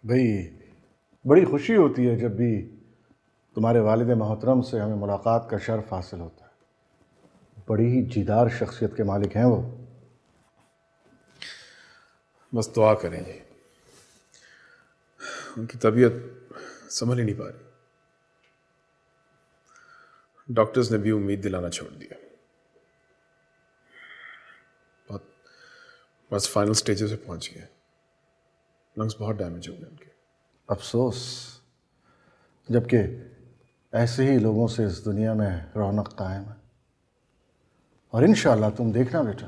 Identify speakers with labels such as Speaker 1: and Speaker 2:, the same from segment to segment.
Speaker 1: भाई, बड़ी खुशी होती है जब भी तुम्हारे वालिद मोहतरम से हमें मुलाकात का शर्फ हासिल होता है। बड़ी ही जीदार शख्सियत के मालिक हैं वो।
Speaker 2: बस दुआ करें जी। उनकी तबीयत संभल ही नहीं पा रही। डॉक्टर्स ने भी उम्मीद दिलाना छोड़ दिया। बहुत बस फाइनल स्टेजेस पे पहुंच गए। लंग्स बहुत डैमेज हो गए उनके।
Speaker 1: अफसोस, जबकि ऐसे ही लोगों से इस दुनिया में रौनक कायम है। और इंशाअल्लाह तुम देखना बेटा,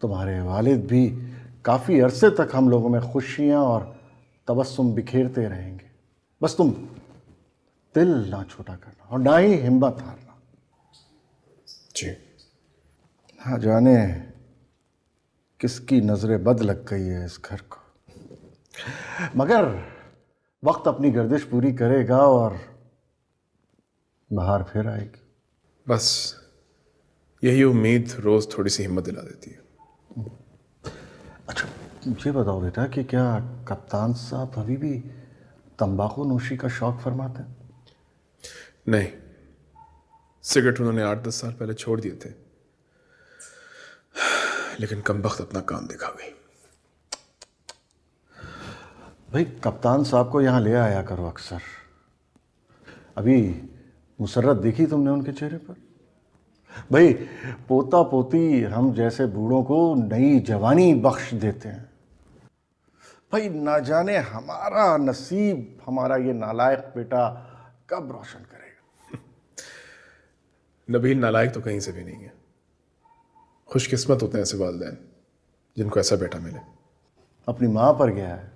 Speaker 1: तुम्हारे वालिद भी काफ़ी अरसे तक हम लोगों में खुशियाँ और तबस्सुम बिखेरते रहेंगे। बस तुम दिल ना छोटा करना और ना ही हिम्मत हारना।
Speaker 2: जी।
Speaker 1: ना जाने किसकी नज़र बद लग गई है इस घर को, मगर वक्त अपनी गर्दिश पूरी करेगा और बाहर फिर आएगी।
Speaker 2: बस यही उम्मीद रोज थोड़ी सी हिम्मत दिला देती है।
Speaker 1: अच्छा, ये बताओ बेटा कि क्या कप्तान साहब अभी भी तंबाकू नोशी का शौक फरमाते हैं?
Speaker 2: नहीं, सिगरेट उन्होंने 8-10 साल पहले छोड़ दिए थे, लेकिन कमबख्त अपना काम दिखा गई।
Speaker 1: भाई, कप्तान साहब को यहाँ ले आया करो अक्सर। अभी मुसर्रत देखी तुमने उनके चेहरे पर? भाई, पोता पोती हम जैसे बूढ़ों को नई जवानी बख्श देते हैं। भाई, ना जाने हमारा नसीब हमारा ये नालायक बेटा कब रोशन करेगा।
Speaker 2: नबील नालायक तो कहीं से भी नहीं है। खुशकिस्मत होते हैं ऐसे वालिदैन जिनको ऐसा बेटा मिले।
Speaker 1: अपनी माँ पर गया है।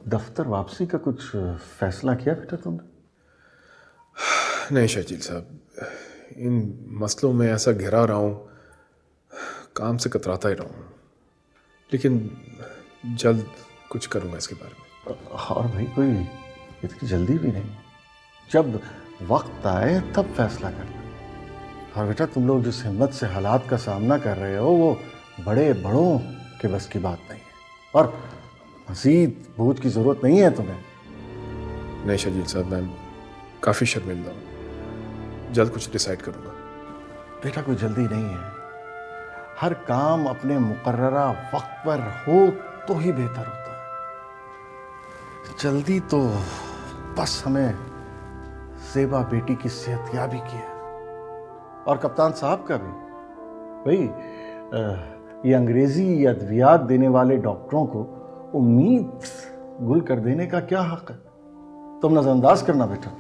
Speaker 1: दफ्तर वापसी का कुछ फैसला किया बेटा तुमने?
Speaker 2: नहीं शर्जील साहब, इन मसलों में ऐसा घिरा रहा हूँ, काम से कतराता ही रहा हूँ, लेकिन जल्द कुछ करूँगा इसके बारे में।
Speaker 1: और भाई, कोई इतनी जल्दी भी नहीं, जब वक्त आए तब फैसला करना। और बेटा, तुम लोग जिस हिम्मत से हालात का सामना कर रहे हो वो बड़े बड़ों के बस की बात नहीं है, और मज़ीद बोझ की ज़रूरत नहीं है तुम्हें।
Speaker 2: नहीं शर्जील साहब, मैं काफ़ी शर्मिंदा हूँ। जल्द कुछ डिसाइड करूँगा।
Speaker 1: बेटा, कोई जल्दी नहीं है। हर काम अपने मुकर्ररा वक्त पर हो तो ही बेहतर होता है। जल्दी तो बस हमें ज़ेबा बेटी की सेहतयाबी की है, और कप्तान साहब का भी। भाई, ये अंग्रेजी अद्वियात देने वाले डॉक्टरों को उम्मीद गुल कर देने का क्या हक है? तुम नजरअंदाज करना बेटा।